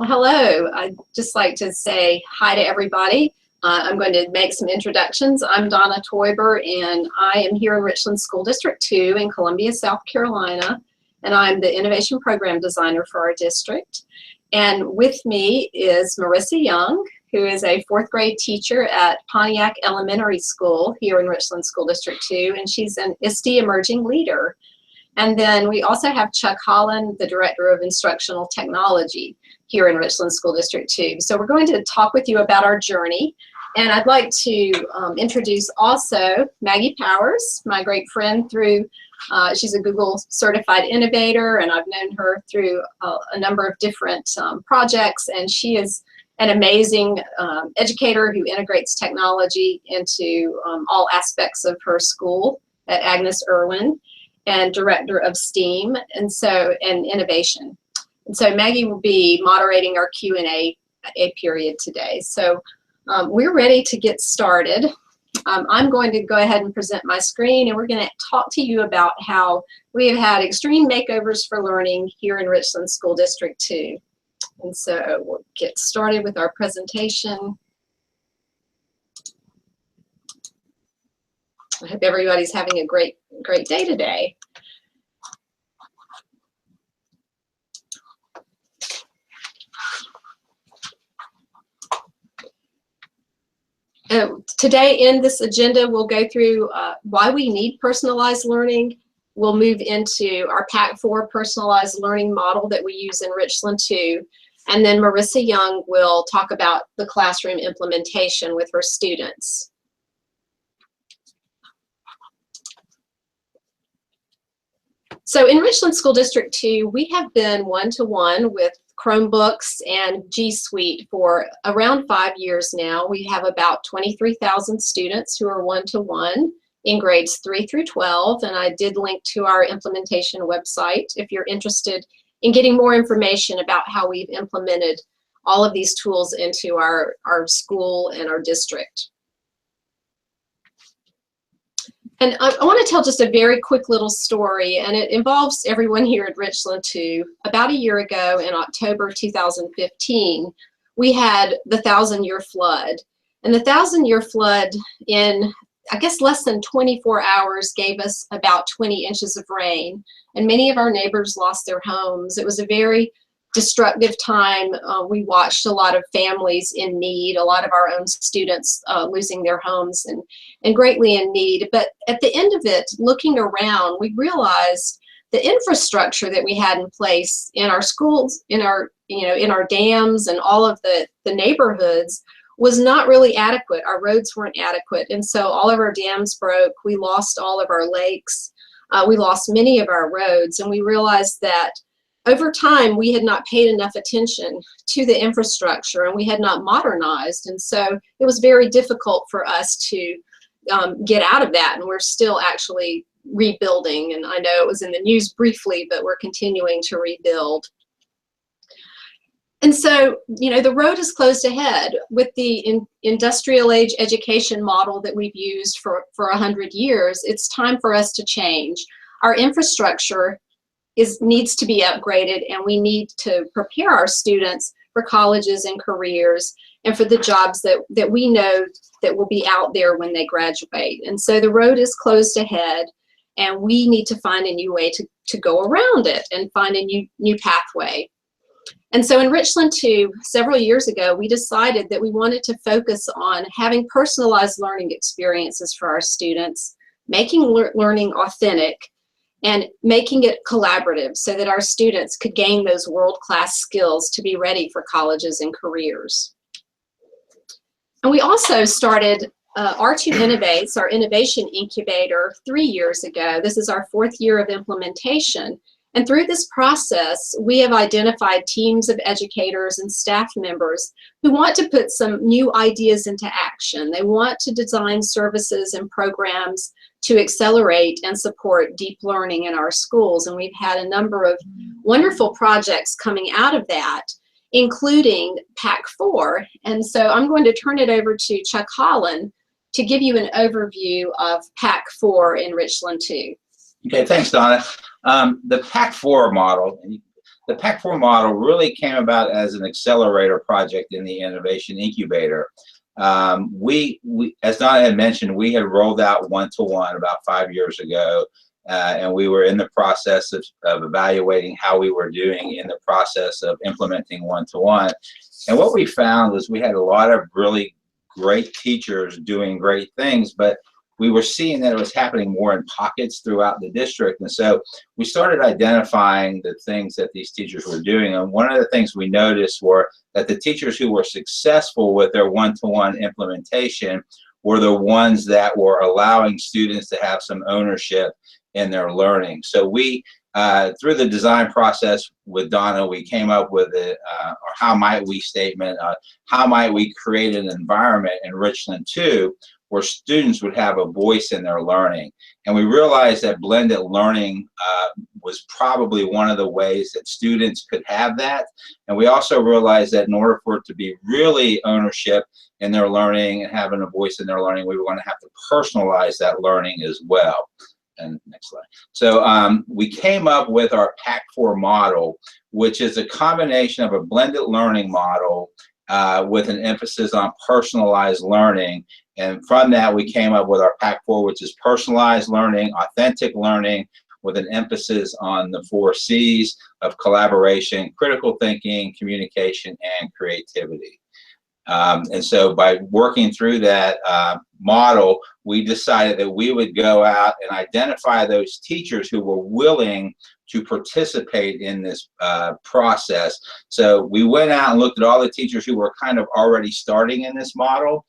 Well, hello. I'd just like to say hi to everybody. I'm going to make some introductions. I'm Donna Toiber, and I am here in Richland School District 2 in Columbia, South Carolina, and I'm the Innovation Program Designer for our district. And with me is Marissa Young, who is a 4th grade teacher at Pontiac Elementary School here in Richland School District 2, and she's an ISTE Emerging Leader. And then we also have Chuck Holland, the Director of Instructional Technology here in Richland School District 2. So we're going to talk with you about our journey. And I'd like to introduce also Maggie Powers, my great friend through, she's a Google Certified Innovator, and I've known her through a number of different projects, and she is an amazing educator who integrates technology into all aspects of her school at Agnes Irwin, and Director of STEAM and Innovation. And so Maggie will be moderating our Q&A period today. So we're ready to get started. I'm going to go ahead and present my screen, and we're going to talk to you about how we have had extreme makeovers for learning here in Richland School District 2. And so we'll get started with our presentation. I hope everybody's having a great day today. Today in this agenda, we'll go through why we need personalized learning. We'll move into our PAC4 personalized learning model that we use in Richland 2. And then Marissa Young will talk about the classroom implementation with her students. So in Richland School District 2, we have been one-to-one with Chromebooks and G Suite for around 5 years now. We have about 23,000 students who are one-to-one in grades 3 through 12, and I did link to our implementation website if you're interested in getting more information about how we've implemented all of these tools into our school and our district. And I want to tell just a very quick little story, and it involves everyone here at Richland 2. About a year ago in October 2015, we had the 1,000-year flood. And the 1,000-year flood in, I guess, less than 24 hours gave us about 20 inches of rain. And many of our neighbors lost their homes. It was a very destructive time. We watched a lot of families in need, a lot of our own students losing their homes and greatly in need. But at the end of it, looking around, we realized the infrastructure that we had in place in our schools, in our dams and all of the neighborhoods was not really adequate. Our roads weren't adequate. And so all of our dams broke. We lost all of our lakes. We lost many of our roads. And we realized that over time, we had not paid enough attention to the infrastructure, and we had not modernized. And so it was very difficult for us to get out of that. And we're still actually rebuilding. And I know it was in the news briefly, but we're continuing to rebuild. And so, the road is closed ahead. With the industrial age education model that we've used for 100 years, it's time for us to change. Our infrastructure needs to be upgraded, and we need to prepare our students for colleges and careers and for the jobs that we know that will be out there when they graduate. And so the road is closed ahead, and we need to find a new way to go around it and find a new pathway. And so in Richland 2, several years ago, we decided that we wanted to focus on having personalized learning experiences for our students, making learning authentic, and making it collaborative so that our students could gain those world-class skills to be ready for colleges and careers. And we also started R2 Innovates, our innovation incubator, 3 years ago. This is our 4th year of implementation. And through this process, we have identified teams of educators and staff members who want to put some new ideas into action. They want to design services and programs to accelerate and support deep learning in our schools. And we've had a number of wonderful projects coming out of that, including PAC4. And so I'm going to turn it over to Chuck Holland to give you an overview of PAC4 in Richland 2. Okay, thanks, Donna. The PAC4 model, the PAC4 model really came about as an accelerator project in the innovation incubator. As Donna had mentioned, we had rolled out one-to-one about 5 years ago, and we were in the process of evaluating how we were doing in the process of implementing one-to-one. And what we found was we had a lot of really great teachers doing great things, but we were seeing that it was happening more in pockets throughout the district. And so we started identifying the things that these teachers were doing. And one of the things we noticed were that the teachers who were successful with their one-to-one implementation were the ones that were allowing students to have some ownership in their learning. So we, through the design process with Donna, we came up with a or how might we statement, how might we create an environment in Richland 2 where students would have a voice in their learning. And we realized that blended learning was probably one of the ways that students could have that. And we also realized that in order for it to be really ownership in their learning and having a voice in their learning, we were going to have to personalize that learning as well. And next slide. So we came up with our PAC4 model, which is a combination of a blended learning model with an emphasis on personalized learning. And from that, we came up with our PAC4, which is personalized learning, authentic learning, with an emphasis on the 4 C's of collaboration, critical thinking, communication, and creativity. And so by working through that model, we decided that we would go out and identify those teachers who were willing to participate in this process. So we went out and looked at all the teachers who were kind of already starting in this model.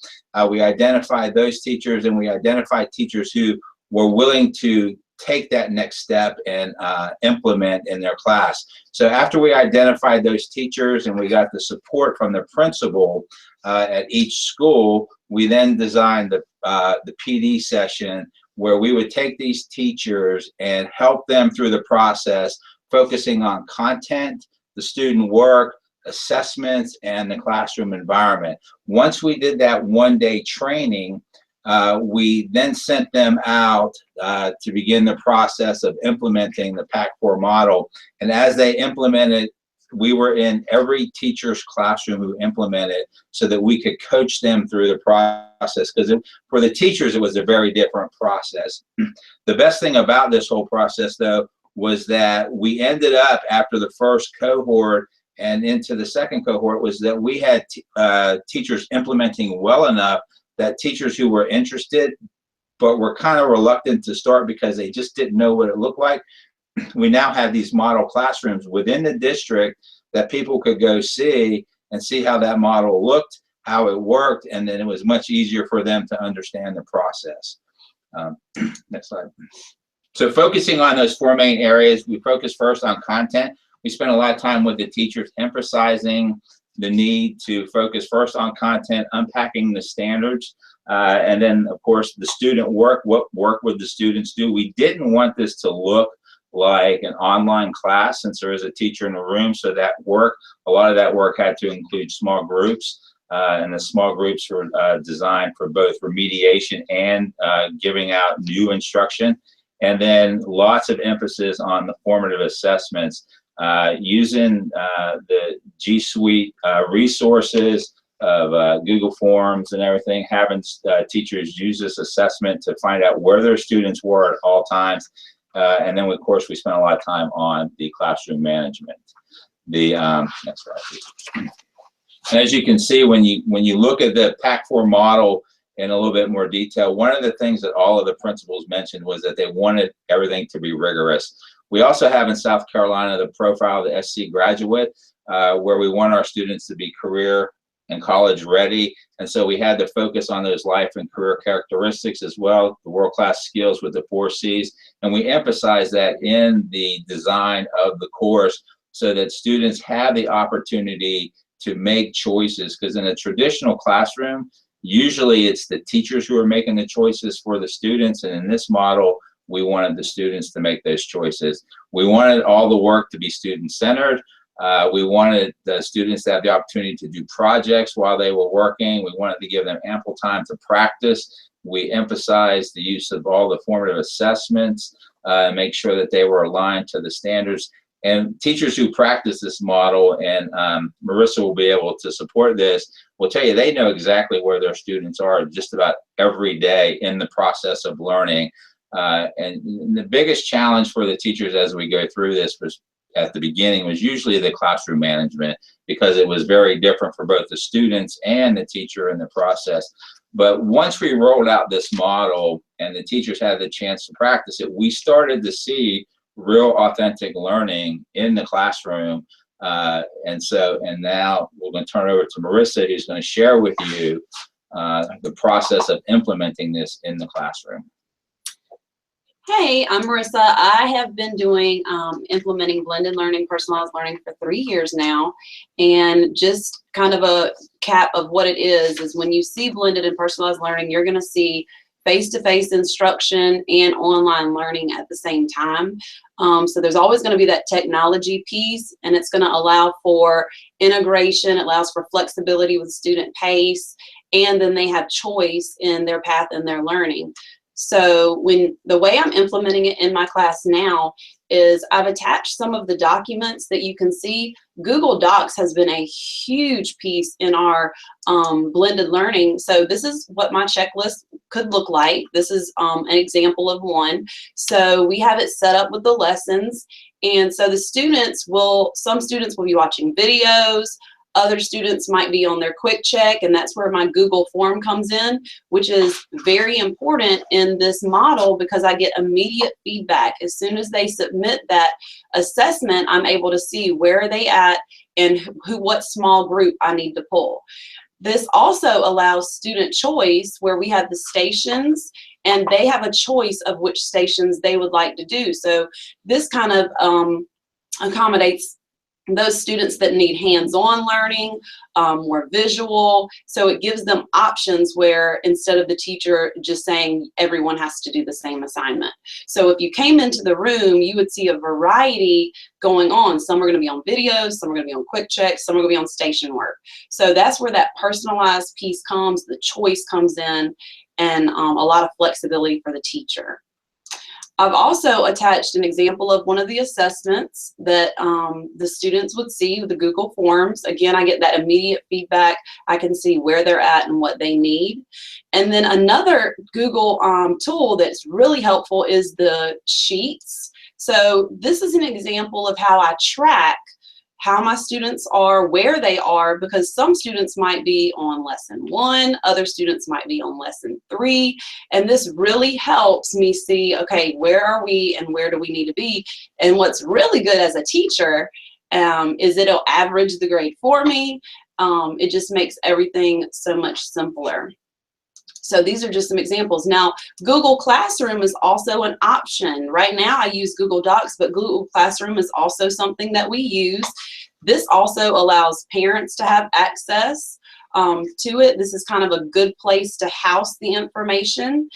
We identified those teachers, and we identified teachers who were willing to take that next step and implement in their class. So after we identified those teachers and we got the support from the principal at each school, we then designed the PD session where we would take these teachers and help them through the process, focusing on content, the student work, assessments, and the classroom environment. Once we did that one-day training, we then sent them out to begin the process of implementing the PAC4 model. And as they implemented, we were in every teacher's classroom who implemented so that we could coach them through the process. Because for the teachers, it was a very different process. The best thing about this whole process, though, was that we ended up, after the first cohort and into the second cohort, was that we had teachers implementing well enough that teachers who were interested but were kind of reluctant to start because they just didn't know what it looked like, we now have these model classrooms within the district that people could go see and see how that model looked, how it worked, and then it was much easier for them to understand the process. Next slide. So focusing on those 4 main areas, we focused first on content. We spent a lot of time with the teachers emphasizing the need to focus first on content, unpacking the standards, and then, of course, the student work. What work would the students do? We didn't want this to look like an online class since there is a teacher in the room, so that work, a lot of that work had to include small groups, and the small groups were designed for both remediation and giving out new instruction. And then lots of emphasis on the formative assessments, using the G Suite resources of Google Forms and everything, having teachers use this assessment to find out where their students were at all times. And then, of course, we spent a lot of time on the classroom management. The next slide, please. And as you can see, when you look at the PAC4 model in a little bit more detail, one of the things that all of the principals mentioned was that they wanted everything to be rigorous. We also have in South Carolina the profile of the SC graduate, where we want our students to be career and college ready. And so we had to focus on those life and career characteristics as well, the world-class skills with the 4 C's. And we emphasize that in the design of the course so that students have the opportunity to make choices. Because in a traditional classroom, usually it's the teachers who are making the choices for the students. And in this model, we wanted the students to make those choices. We wanted all the work to be student-centered. We wanted the students to have the opportunity to do projects while they were working. We wanted to give them ample time to practice. We emphasized the use of all the formative assessments, make sure that they were aligned to the standards. And teachers who practice this model, and Marissa will be able to support this, will tell you they know exactly where their students are just about every day in the process of learning. And the biggest challenge for the teachers as we go through this was at the beginning was usually the classroom management, because it was very different for both the students and the teacher in the process. But once we rolled out this model and the teachers had the chance to practice it, we started to see real authentic learning in the classroom. And now we're going to turn it over to Marissa, who's going to share with you the process of implementing this in the classroom. Hey, I'm Marissa. I have been doing implementing blended learning, personalized learning for 3 years now. And just kind of a cap of what it is when you see blended and personalized learning, you're going to see face-to-face instruction and online learning at the same time. So there's always going to be that technology piece, and it's going to allow for integration. It allows for flexibility with student pace, and then they have choice in their path and their learning. So the way I'm implementing it in my class now is I've attached some of the documents that you can see. Google Docs has been a huge piece in our blended learning. So this is what my checklist could look like. This is an example of one. So we have it set up with the lessons. And so some students will be watching videos. Other students might be on their quick check, and that's where my Google form comes in, which is very important in this model because I get immediate feedback. As soon as they submit that assessment, I'm able to see where are they at and what small group I need to pull. This also allows student choice, where we have the stations and they have a choice of which stations they would like to do. So this kind of accommodates those students that need hands-on learning, more visual. So it gives them options where instead of the teacher just saying everyone has to do the same assignment. So if you came into the room, you would see a variety going on. Some are going to be on videos, some are going to be on quick checks, some are going to be on station work. So that's where that personalized piece comes, the choice comes in, and a lot of flexibility for the teacher. I've also attached an example of one of the assessments that the students would see with the Google Forms. Again, I get that immediate feedback. I can see where they're at and what they need. And then another Google tool that's really helpful is the sheets. So this is an example of how I track how my students are, where they are, because some students might be on lesson 1, other students might be on lesson 3, and this really helps me see, okay, where are we and where do we need to be? And what's really good as a teacher is it'll average the grade for me. It just makes everything so much simpler. So these are just some examples. Now, Google Classroom is also an option. Right now I use Google Docs, but Google Classroom is also something that we use. This also allows parents to have access to it. This is kind of a good place to house the information,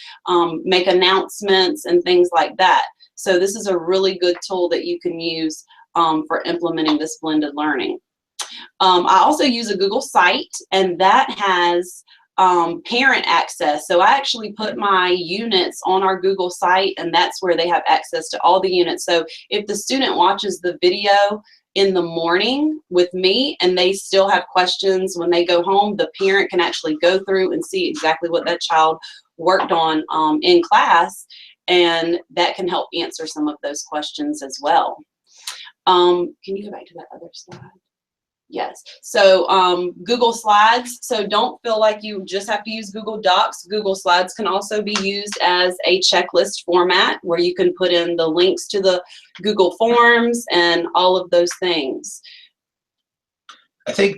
make announcements and things like that. So this is a really good tool that you can use for implementing this blended learning. I also use a Google site, and that has parent access. So I actually put my units on our Google site, and that's where they have access to all the units. So if the student watches the video in the morning with me and they still have questions when they go home, the parent can actually go through and see exactly what that child worked on in class, and that can help answer some of those questions as well. Can you go back to that other slide? Yes. So Google Slides. So don't feel like you just have to use Google Docs. Google Slides can also be used as a checklist format where you can put in the links to the Google Forms and all of those things. I think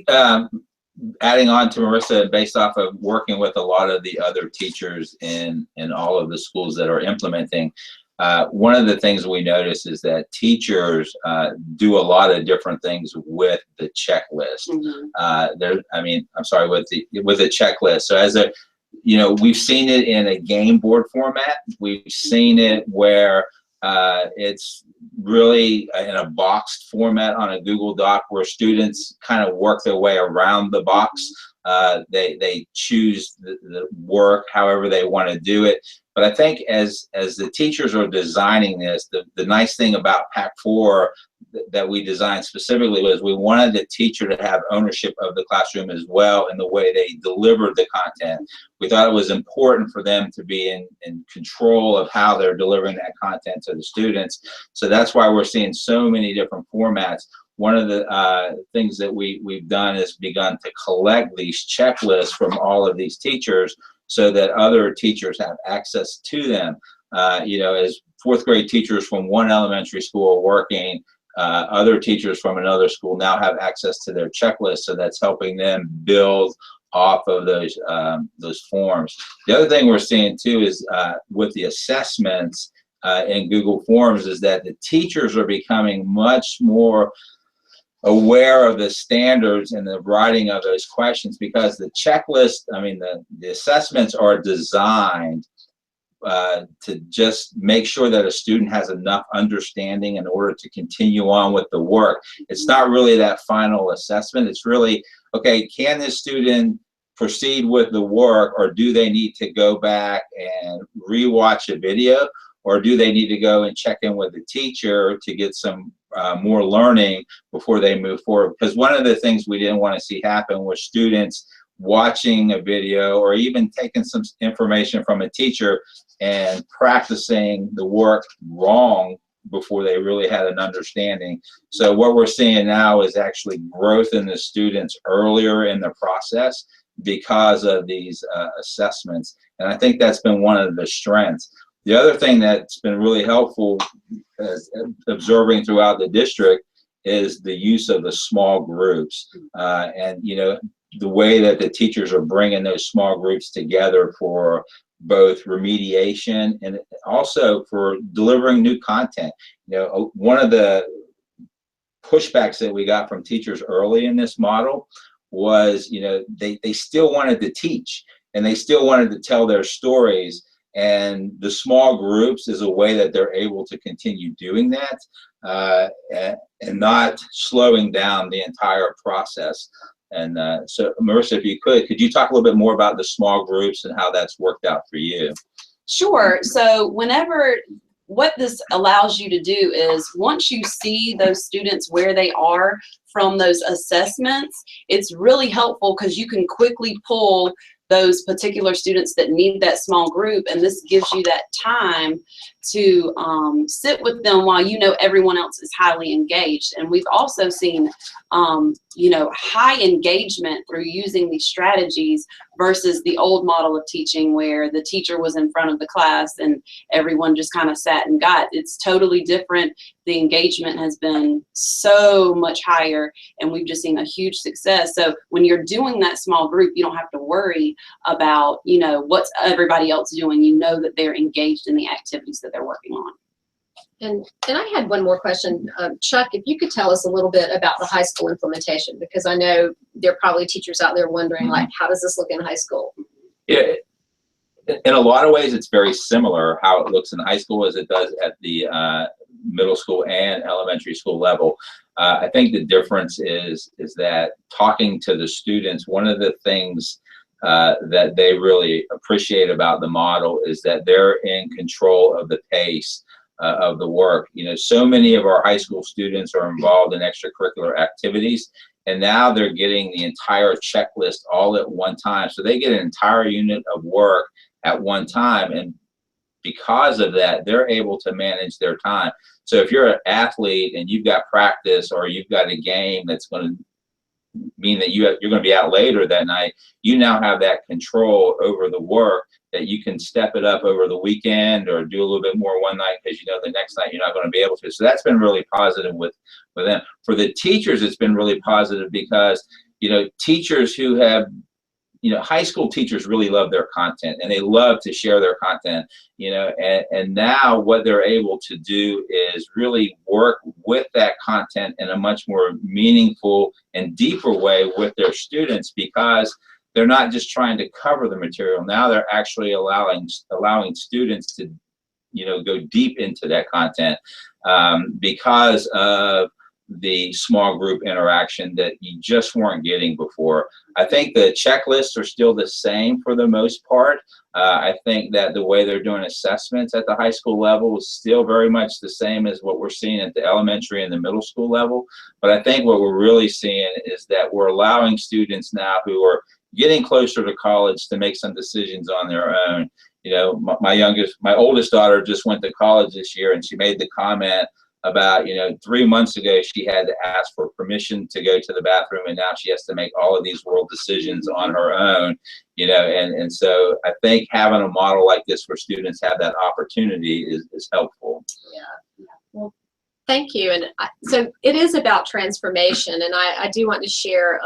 adding on to Marissa, based off of working with a lot of the other teachers in all of the schools that are implementing, one of the things we notice is that teachers do a lot of different things with the checklist. With the checklist. So as a, we've seen it in a game board format. We've seen it where it's really in a boxed format on a Google Doc where students kind of work their way around the box. They choose the work however they want to do it. But I think as the teachers are designing this, the nice thing about Pack 4 that we designed specifically was we wanted the teacher to have ownership of the classroom as well in the way they delivered the content. We thought it was important for them to be in control of how they're delivering that content to the students. So that's why we're seeing so many different formats. One of the things that we've done is begun to collect these checklists from all of these teachers so that other teachers have access to them. You know, as fourth grade teachers from one elementary school are working, other teachers from another school now have access to their checklist, so that's helping them build off of those forms. The other thing we're seeing too is with the assessments in Google Forms is that the teachers are becoming much more aware of the standards and the writing of those questions, because the checklist, I mean, the assessments are designed to just make sure that a student has enough understanding in order to continue on with the work. It's not really that final assessment. It's really, okay, can this student proceed with the work, or do they need to go back and rewatch a video, or do they need to go and check in with the teacher to get some more learning before they move forward? Because one of the things we didn't want to see happen was students watching a video or even taking some information from a teacher and practicing the work wrong before they really had an understanding. So what we're seeing now is actually growth in the students earlier in the process because of these assessments. And I think that's been one of the strengths. The other thing that's been really helpful as observing throughout the district is the use of the small groups. And, you know, the way that the teachers are bringing those small groups together for both remediation and also for delivering new content. You know, one of the pushbacks that we got from teachers early in this model was, you know, they still wanted to teach and they still wanted to tell their stories. And the small groups is a way that they're able to continue doing that and not slowing down the entire process. And so, Marissa, if you could you talk a little bit more about the small groups and how that's worked out for you? Sure. So what this allows you to do is once you see those students where they are from those assessments, it's really helpful because you can quickly pull those particular students that need that small group, and this gives you that time to sit with them while you know everyone else is highly engaged. And we've also seen you know, high engagement through using these strategies versus the old model of teaching where the teacher was in front of the class and everyone just kind of sat and got. It's totally different. The engagement has been so much higher and we've just seen a huge success. So when you're doing that small group, you don't have to worry about, you know, what's everybody else doing. You know that they're engaged in the activities that they're working on. And I had one more question. Chuck, if you could tell us a little bit about the high school implementation, because I know there are probably teachers out there wondering, like, how does this look in high school? Yeah, in a lot of ways, it's very similar how it looks in high school as it does at the middle school and elementary school level. I think the difference is that talking to the students, one of the things that they really appreciate about the model is that they're in control of the pace of the work. You know, so many of our high school students are involved in extracurricular activities, and now they're getting the entire checklist all at one time. So they get an entire unit of work at one time, and because of that, they're able to manage their time. So if you're an athlete and you've got practice or you've got a game that's going to mean that you're going to be out later that night, you now have that control over the work, that you can step it up over the weekend or do a little bit more one night because you know the next night you're not going to be able to. So that's been really positive with them. For the teachers, it's been really positive because, you know, teachers who have, you know, high school teachers really love their content and they love to share their content, you know, and now what they're able to do is really work with that content in a much more meaningful and deeper way with their students, because they're not just trying to cover the material. Now they're actually allowing students to, you know, go deep into that content because of the small group interaction that you just weren't getting before. I think the checklists are still the same for the most part. I think that the way they're doing assessments at the high school level is still very much the same as what we're seeing at the elementary and the middle school level. But I think what we're really seeing is that we're allowing students now who are getting closer to college to make some decisions on their own. You know, my oldest daughter just went to college this year, and she made the comment about, you know, 3 months ago she had to ask for permission to go to the bathroom, and now she has to make all of these world decisions on her own. You know, and so I think having a model like this where students have that opportunity is helpful. Yeah. Well, thank you. And so it is about transformation, and I do want to share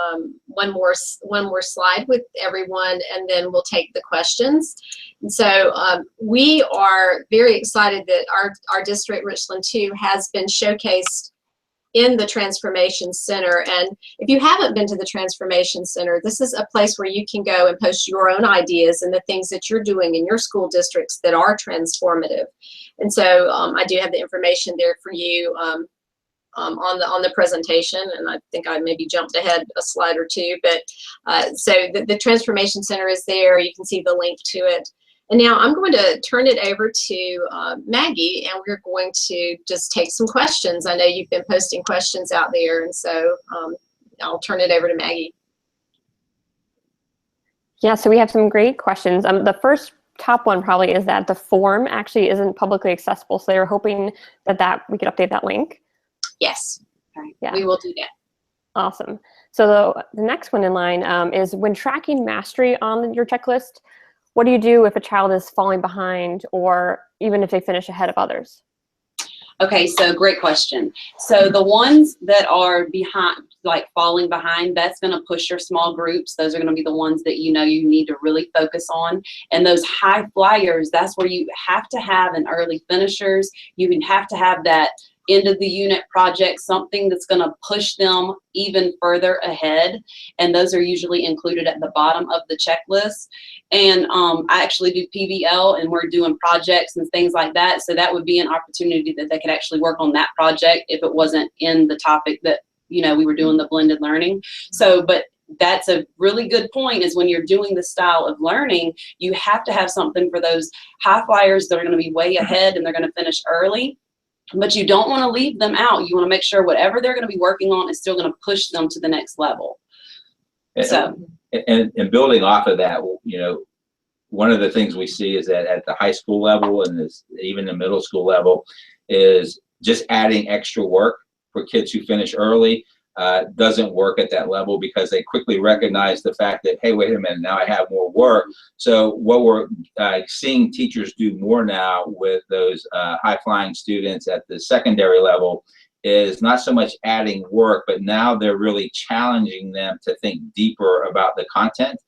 one more slide with everyone, and then we'll take the questions. And so we are very excited that our district, Richland 2, has been showcased in the Transformation Center. And if you haven't been to the Transformation Center, this is a place where you can go and post your own ideas and the things that you're doing in your school districts that are transformative. And so I do have the information there for you on the presentation, and I think I maybe jumped ahead a slide or two, but so the Transformation Center is there. You can see the link to it. And now I'm going to turn it over to Maggie, and we're going to just take some questions. I know you've been posting questions out there, and so I'll turn it over to Maggie. Yeah, so we have some great questions. The first top one probably is that the form actually isn't publicly accessible, so they were hoping that we could update that link. Yes, yeah, we will do that. Awesome. So the next one in line is when tracking mastery on your checklist, what do you do if a child is falling behind, or even if they finish ahead of others? Okay, so great question. So the ones that are behind, like falling behind, that's going to push your small groups. Those are going to be the ones that you know you need to really focus on. And those high flyers, that's where you have to have an early finishers. You can have to have that end of the unit project, something that's going to push them even further ahead. And those are usually included at the bottom of the checklist. And I actually do PBL, and we're doing projects and things like that. So that would be an opportunity that they could actually work on that project if it wasn't in the topic that, you know, we were doing the blended learning. So, but that's a really good point, is when you're doing the style of learning, you have to have something for those high flyers that are going to be way ahead and they're going to finish early. But you don't want to leave them out. You want to make sure whatever they're going to be working on is still going to push them to the next level. And building off of that, you know, one of the things we see is that at the high school level and even the middle school level is just adding extra work for kids who finish early doesn't work at that level, because they quickly recognize the fact that, hey, wait a minute, now I have more work. So what we're seeing teachers do more now with those high-flying students at the secondary level is not so much adding work, but now they're really challenging them to think deeper about the content.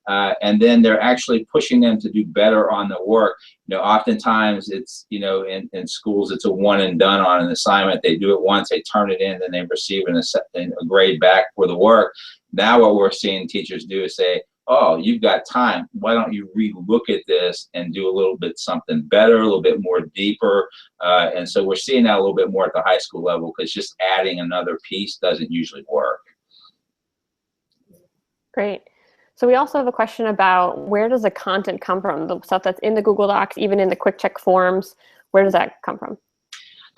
And then they're actually pushing them to do better on the work. You know, oftentimes it's, you know, in schools, it's a one and done on an assignment. They do it once, they turn it in, then they receive a grade back for the work. Now what we're seeing teachers do is say, oh, you've got time. Why don't you re-look at this and do a little bit something better, a little bit more deeper. And so we're seeing that a little bit more at the high school level, because just adding another piece doesn't usually work. Great. So we also have a question about, where does the content come from? The stuff that's in the Google Docs, even in the quick check forms, where does that come from?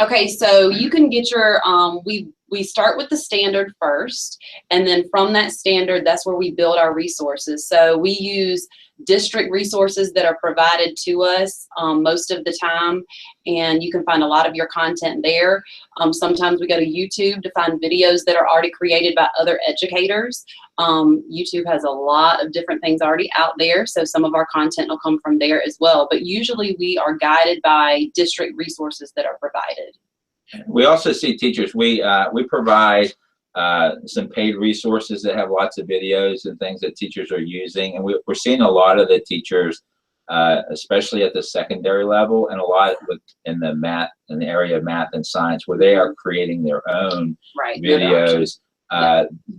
Okay, so you can get your, we start with the standard first, and then from that standard, that's where we build our resources. So we use district resources that are provided to us most of the time, and you can find a lot of your content there. Sometimes we go to YouTube to find videos that are already created by other educators. YouTube has a lot of different things already out there, so some of our content will come from there as well. But usually we are guided by district resources that are provided. We also see teachers, we provide some paid resources that have lots of videos and things that teachers are using, and we're seeing a lot of the teachers, especially at the secondary level, and a lot in the area of math and science, where they are creating their own videos.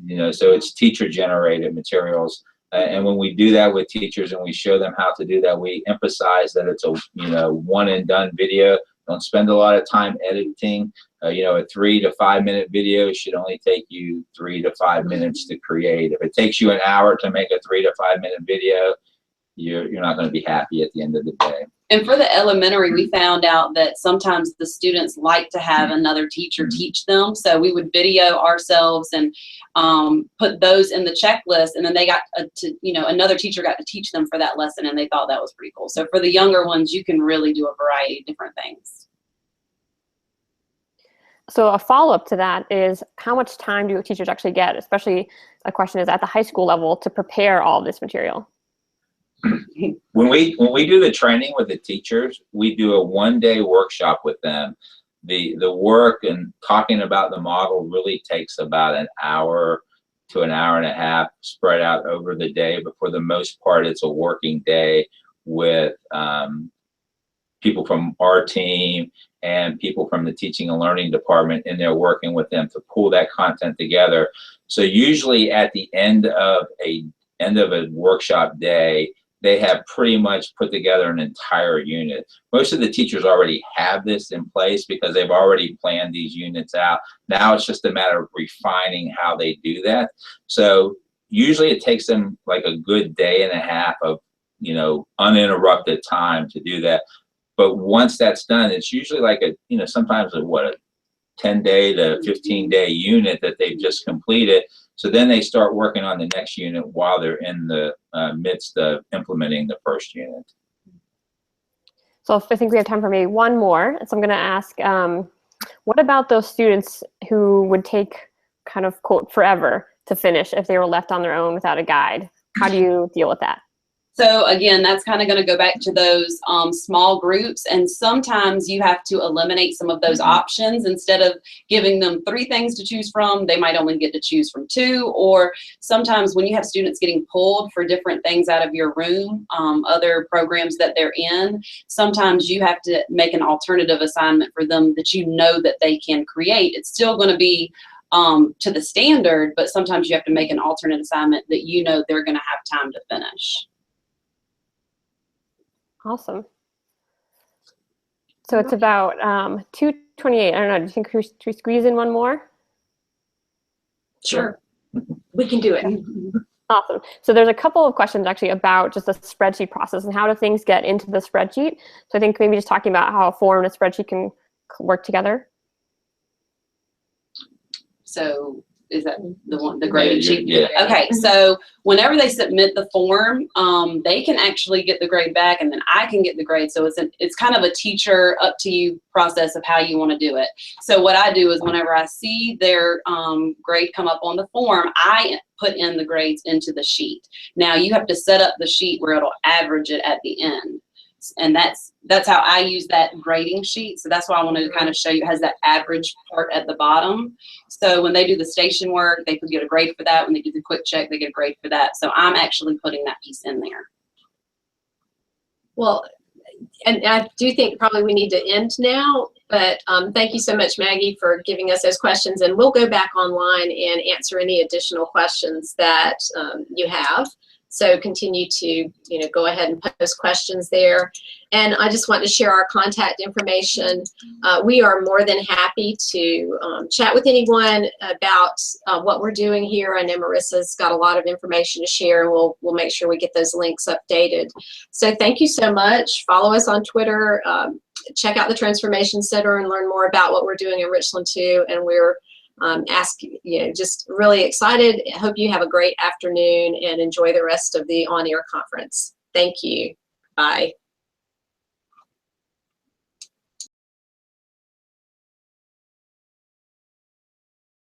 You know, so it's teacher generated materials. And when we do that with teachers and we show them how to do that, we emphasize that it's a, you know, one and done video. Don't spend a lot of time editing. You know, a 3 to 5 minute video should only take you 3 to 5 minutes to create. If it takes you an hour to make a 3 to 5 minute video, you're not going to be happy at the end of the day. And for the elementary, we found out that sometimes the students like to have another teacher teach them. So we would video ourselves and put those in the checklist, and then they got to, you know, another teacher got to teach them for that lesson, and they thought that was pretty cool. So for the younger ones, you can really do a variety of different things. So a follow-up to that is, how much time do teachers actually get, especially a question is at the high school level, to prepare all of this material? When we do the training with the teachers, we do a 1-day workshop with them. The work and talking about the model really takes about an hour to an hour and a half spread out over the day, but for the most part, it's a working day with people from our team and people from the teaching and learning department in there working with them to pull that content together. So usually at the end of a workshop day, they have pretty much put together an entire unit. Most of the teachers already have this in place because they've already planned these units out. Now it's just a matter of refining how they do that. So usually it takes them like a good day and a half of, you know, uninterrupted time to do that. But once that's done, it's usually like a, you know, sometimes a 10-day to 15-day unit that they've just completed. So then they start working on the next unit while they're in the midst of implementing the first unit. So I think we have time for maybe one more. So I'm going to ask, what about those students who would take kind of, quote, forever to finish if they were left on their own without a guide? How do you deal with that? So again, that's kind of going to go back to those small groups, and sometimes you have to eliminate some of those options. Instead of giving them 3 things to choose from, they might only get to choose from 2. Or sometimes when you have students getting pulled for different things out of your room, other programs that they're in, sometimes you have to make an alternative assignment for them that you know that they can create. It's still going to be to the standard, but sometimes you have to make an alternate assignment that you know they're going to have time to finish. Awesome. So it's about 2:28. I don't know. Do you think should we squeeze in one more? Sure. We can do it. Awesome. So there's a couple of questions actually about just the spreadsheet process and how do things get into the spreadsheet. So I think maybe just talking about how a form and a spreadsheet can work together. So is that the grading sheet? Yeah. Okay, so whenever they submit the form, they can actually get the grade back, and then I can get the grade. So it's kind of a teacher up to you process of how you want to do it. So what I do is whenever I see their grade come up on the form, I put in the grades into the sheet. Now you have to set up the sheet where it'll average it at the end. And that's how I use that grading sheet. So that's why I wanted to kind of show you, it has that average part at the bottom. So when they do the station work, they could get a grade for that. When they do the quick check, they get a grade for that. So I'm actually putting that piece in there. Well, and I do think probably we need to end now, but thank you so much, Maggie, for giving us those questions. And we'll go back online and answer any additional questions that you have. So continue to, go ahead and post questions there. And I just want to share our contact information. We are more than happy to chat with anyone about what we're doing here. I know Marissa's got a lot of information to share, and we'll make sure we get those links updated. So thank you so much. Follow us on Twitter. Check out the Transformation Center and learn more about what we're doing in Richland too. And we're just really excited. I hope you have a great afternoon and enjoy the rest of the on-air conference. Thank you. Bye.